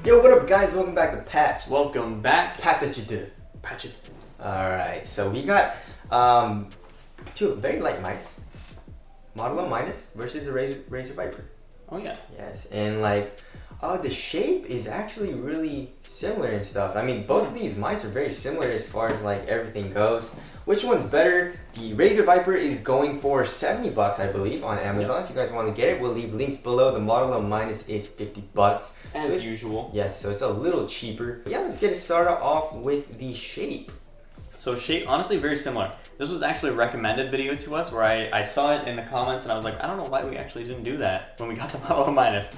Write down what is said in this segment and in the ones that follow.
Yo, what up, guys? Welcome back to Patch. Welcome back. Patch that you do. Patch it. Alright, so we got two very light mice. Model O minus versus the Razer Viper. Oh yeah. Yes, and like, the shape is actually really similar and stuff. I mean, both of these mice are very similar as far as like everything goes. Which one's better? The Razer Viper is going for $70, I believe, on Amazon. If you guys want to get it, we'll leave links below. The Model O minus is $50. As usual. Yes, so it's a little cheaper. Yeah, let's get it started off with the shape. So shape, honestly, very similar. This was actually a recommended video to us where I saw it in the comments and I was like, I don't know why we actually didn't do that when we got the Model O minus.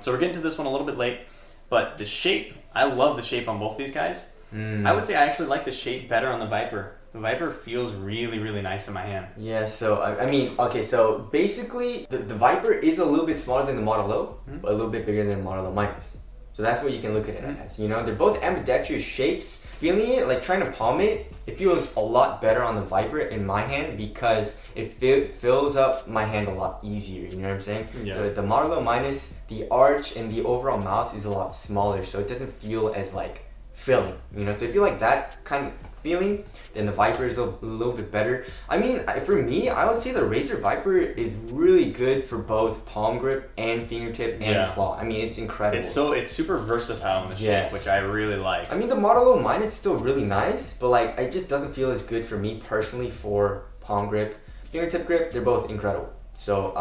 So we're getting to this one a little bit late, but the shape, I love the shape on both these guys. I would say I actually like the shape better on the Viper. The Viper feels really, really nice in my hand. Yeah, so I mean, okay, so basically the Viper is a little bit smaller than the Model O, but a little bit bigger than the Model O minus. So that's what you can look at it as. You know, they're both ambidextrous shapes. Feeling it, like trying to palm it, it feels a lot better on the Viper in my hand because it fills up my hand a lot easier. You know what I'm saying? Yeah. The Model O minus, the arch and the overall mouse is a lot smaller, so it doesn't feel as like filling. You know, so if you like that kind of feeling, then the Viper is a little bit better. I mean, for me, I would say the Razer Viper is really good for both palm grip and fingertip and claw. I mean, it's incredible. It's super versatile in the shape, which I really like. I mean, the Model O minus is still really nice, but like it just doesn't feel as good for me personally for palm grip. Fingertip grip, they're both incredible. So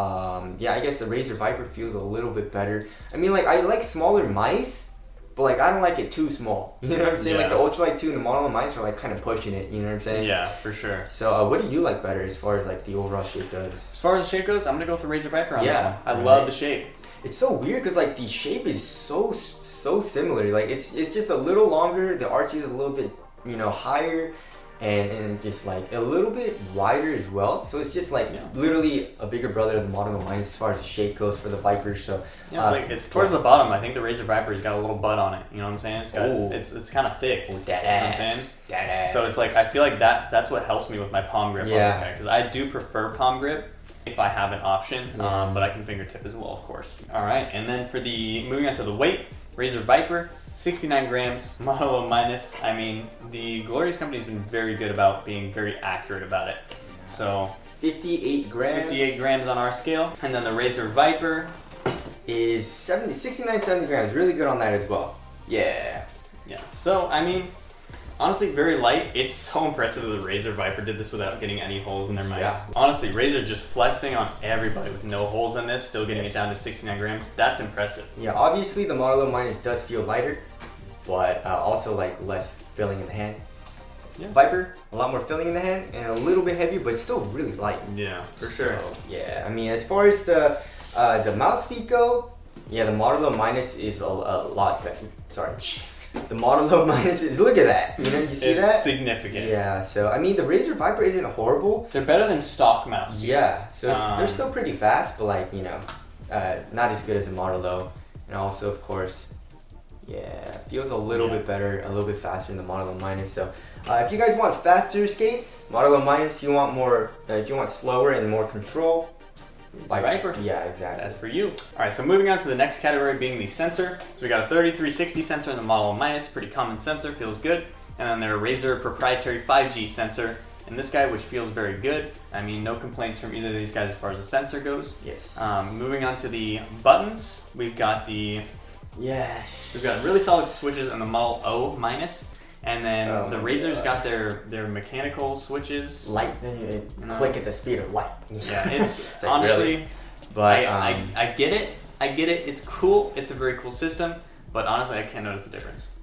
yeah, I guess the Razer Viper feels a little bit better. I mean, like I like smaller mice, but like I don't like it too small. You know what I'm saying? Like the Ultralight 2 and the Model O minus are like kind of pushing it. You know what I'm saying? Yeah, for sure. So what do you like better as far as like the overall shape goes? As far as the shape goes, I'm gonna go with the Razer Viper on this one. I love the shape. It's so weird because like the shape is so similar. Like it's just a little longer. The arch is a little bit higher. And just like a little bit wider as well, so it's just like literally a bigger brother of the Model O minus as far as the shape goes for the Viper. So it's towards the bottom. I think the Razer Viper's got a little butt on it. You know what I'm saying? It's got it's kind of thick. Oh, that you know what I'm saying? That ass. So it's like I feel like that's what helps me with my palm grip on this guy because I do prefer palm grip if I have an option, but I can fingertip as well, of course. All right, and then for moving on to the weight, Razer Viper. 69 grams, Model O minus. I mean, the Glorious Company has been very good about being very accurate about it. So 58 grams. 58 grams on our scale. And then the Razer Viper is 69, 70 grams. Really good on that as well. Yeah. Yeah. So, I mean, honestly, very light. It's so impressive that the Razer Viper did this without getting any holes in their mice. Yeah. Honestly, Razer just flexing on everybody with no holes in this, still getting it down to 69 grams. That's impressive. Yeah, obviously the Model O minus does feel lighter, but also like less filling in the hand. Yeah. Viper, a lot more filling in the hand and a little bit heavier, but still really light. Yeah, for sure. Yeah, I mean, as far as the mouse feet go, yeah, the Model O minus is a lot better. Sorry. The Model O minus is, look at that. You know, you see that? It's significant. Yeah, so I mean, the Razer Viper isn't horrible. They're better than stock mouse. Yeah, so they're still pretty fast, but like, not as good as the Model O. And also, of course, feels a little bit better, a little bit faster than the Model O minus. So if you guys want faster skates, Model O minus. If you want slower and more control, Viper. Yeah, exactly. That's for you. All right, so moving on to the next category being the sensor. So we got a 3360 sensor in the Model O minus, pretty common sensor, feels good. And then their Razer proprietary 5G sensor in this guy, which feels very good. I mean, no complaints from either of these guys as far as the sensor goes. Yes. Moving on to the buttons, we've got we've got really solid switches in the Model O minus. And then the Razer's got their mechanical switches. Light, click at the speed of light. Yeah, it's like, honestly, really? But I get it. It's cool. It's a very cool system. But honestly, I can't notice the difference.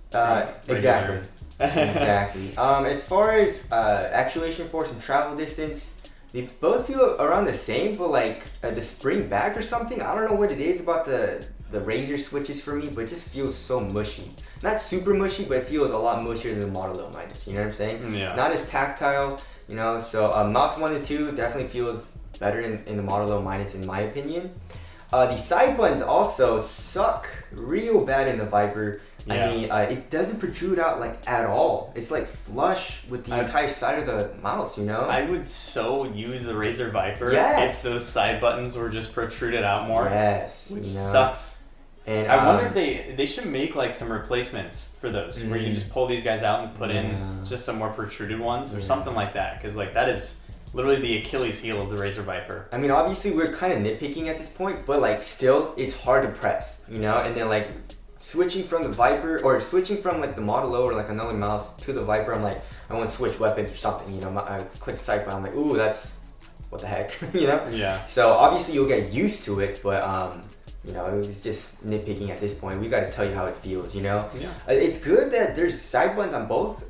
Exactly. Exactly. As far as actuation force and travel distance, they both feel around the same. But like the spring back or something, I don't know what it is about the Razer switches for me, but it just feels so mushy. Not super mushy, but it feels a lot mushier than the Model O minus. You know what I'm saying? Yeah. Not as tactile. So mouse 1 and 2 definitely feels better in the Model O minus in my opinion. The side buttons also suck real bad in the Viper. Yeah. I mean, it doesn't protrude out like at all. It's like flush with the entire side of the mouse, I would so use the Razer Viper if those side buttons were just protruded out more. Yes. Which sucks. And I wonder if they should make like some replacements for those, where you can just pull these guys out and put in just some more protruded ones or something like that, because like that is literally the Achilles heel of the Razer Viper. I mean, obviously we're kind of nitpicking at this point, but like still, it's hard to press, you know. And then like switching from the Viper or switching from like the Model O or like another mouse to the Viper, I'm like, I want to switch weapons or something, you know. I click the side button, I'm like, ooh, that's what the heck, you know. Yeah. So obviously you'll get used to it, but you know, it was just nitpicking at this point. We got to tell you how it feels, you know. Yeah. It's good that there's side buttons on both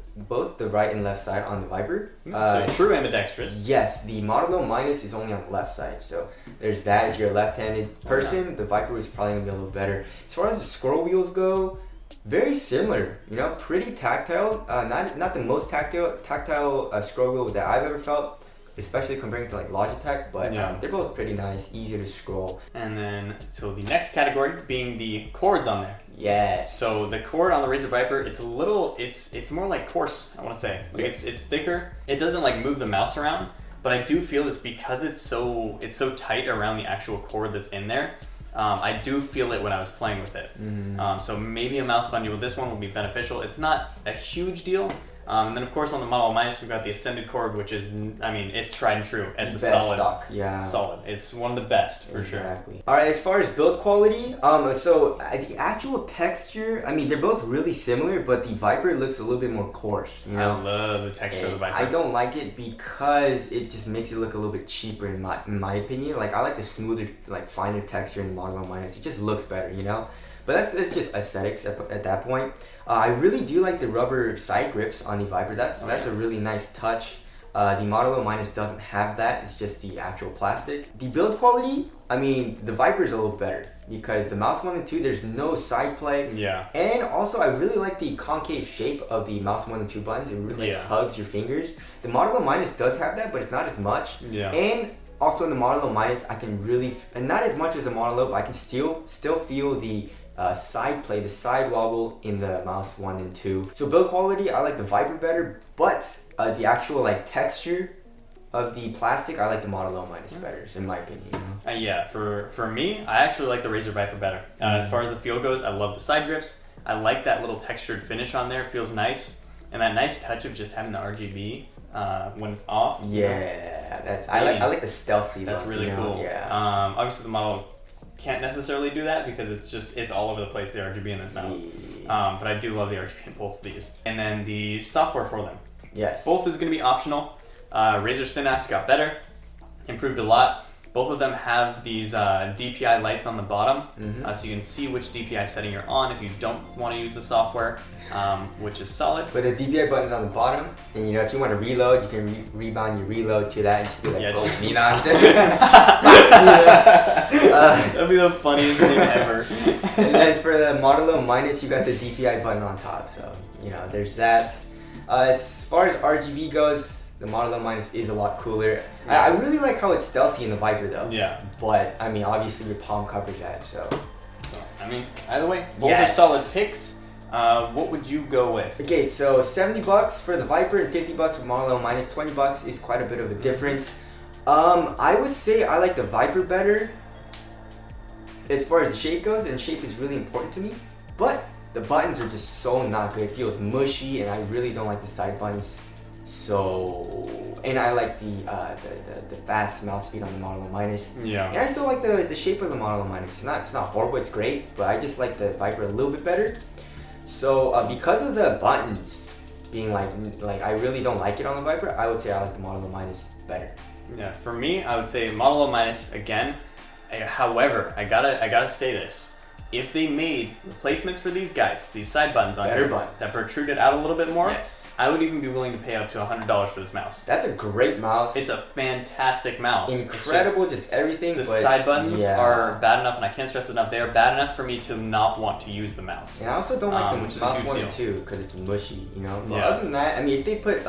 the right and left side on the Viper. So true ambidextrous. Yes, the Model O minus is only on the left side, so there's that. If you're a left-handed person, the Viper is probably gonna be a little better. As far as the scroll wheels go, very similar. You know, pretty tactile. Not the most tactile scroll wheel that I've ever felt, especially comparing to like Logitech, but they're both pretty nice, easy to scroll. And then, so the next category being the cords on there. Yes. So the cord on the Razer Viper, it's a little, it's more like coarse, I want to say. Like it's thicker. It doesn't like move the mouse around, but I do feel it's because it's so tight around the actual cord that's in there. I do feel it when I was playing with it. So maybe a mouse bundle with this one will be beneficial. It's not a huge deal. And then of course on the Model Minus we've got the Ascended cord, which is, I mean, it's tried and true. It's best a solid stock. solid. It's one of the best for sure. All right, as far as build quality, so the actual texture, I mean, they're both really similar, but the Viper looks a little bit more coarse, you know. I love the texture of the Viper. I don't like it because it just makes it look a little bit cheaper in my opinion. Like I like the smoother, like finer texture in the Model Minus. It just looks better, you know. But that's just aesthetics at that point. I really do like the rubber side grips on the Viper. That's a really nice touch. The Model O Minus doesn't have that. It's just the actual plastic. The build quality, I mean, the Viper is a little better because the mouse 1 and 2, there's no side play. Yeah. And also, I really like the concave shape of the mouse 1 and 2 buttons. It really hugs your fingers. The Model O Minus does have that, but it's not as much. Yeah. And also in the Model O Minus, I can really, and not as much as the Model O, but I can still feel the side play, the side wobble in the mouse 1 and 2. So build quality, I like the Viper better, but the actual like texture of the plastic, I like the Model O Minus better, in my opinion. You know? Yeah, for me, I actually like the Razer Viper better. As far as the feel goes, I love the side grips. I like that little textured finish on there. It feels nice, and that nice touch of just having the RGB when it's off. Yeah, I like the stealthy. That's really cool. Yeah. Obviously the Model can't necessarily do that because it's all over the place, the RGB in this mouse. But I do love the RGB in both of these. And then the software for them. Yes. Both is going to be optional. Razer Synapse got better, improved a lot. Both of them have these DPI lights on the bottom, so you can see which DPI setting you're on if you don't want to use the software, which is solid. But the DPI button's on the bottom, and you know if you want to reload, you can rebound your reload to that and just do like boom, you know what I'm saying? That'd be the funniest thing ever. And then for the Model O Minus, you got the DPI button on top, so you know there's that. As far as RGB goes, the Model O Minus is a lot cooler. I really like how it's stealthy in the Viper though. Yeah. But I mean, obviously your palm covers that, so I mean, either way, both are solid picks. What would you go with? Okay, so $70 for the Viper and $50 for Model O Minus. $20 is quite a bit of a difference. I would say I like the Viper better as far as the shape goes, and shape is really important to me. But the buttons are just so not good. It feels mushy, and I really don't like the side buttons. So, and I like the fast mouse speed on the Model O Minus. Yeah. And I still like the shape of the Model O Minus. It's not horrible. It's great, but I just like the Viper a little bit better. So because of the buttons being like I really don't like it on the Viper, I would say I like the Model O Minus better. Yeah. For me, I would say Model O Minus again. However, I gotta say this. If they made replacements for these guys, these side buttons on here that protruded out a little bit more, I would even be willing to pay up to $100 for this mouse. That's a great mouse. It's a fantastic mouse. Incredible, just everything. The side buttons are bad enough, and I can't stress enough, they are bad enough for me to not want to use the mouse. And I also don't like the mouse 1 and 2 because it's mushy, you know? But other than that, I mean, if they put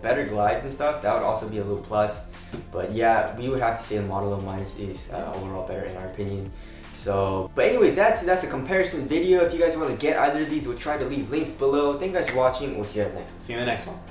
better glides and stuff, that would also be a little plus. But yeah, we would have to say the Model O Minus is overall better in our opinion. So, but anyways, that's a comparison video. If you guys want to get either of these, we'll try to leave links below. Thank you guys for watching. We'll see you next. See you in the next one.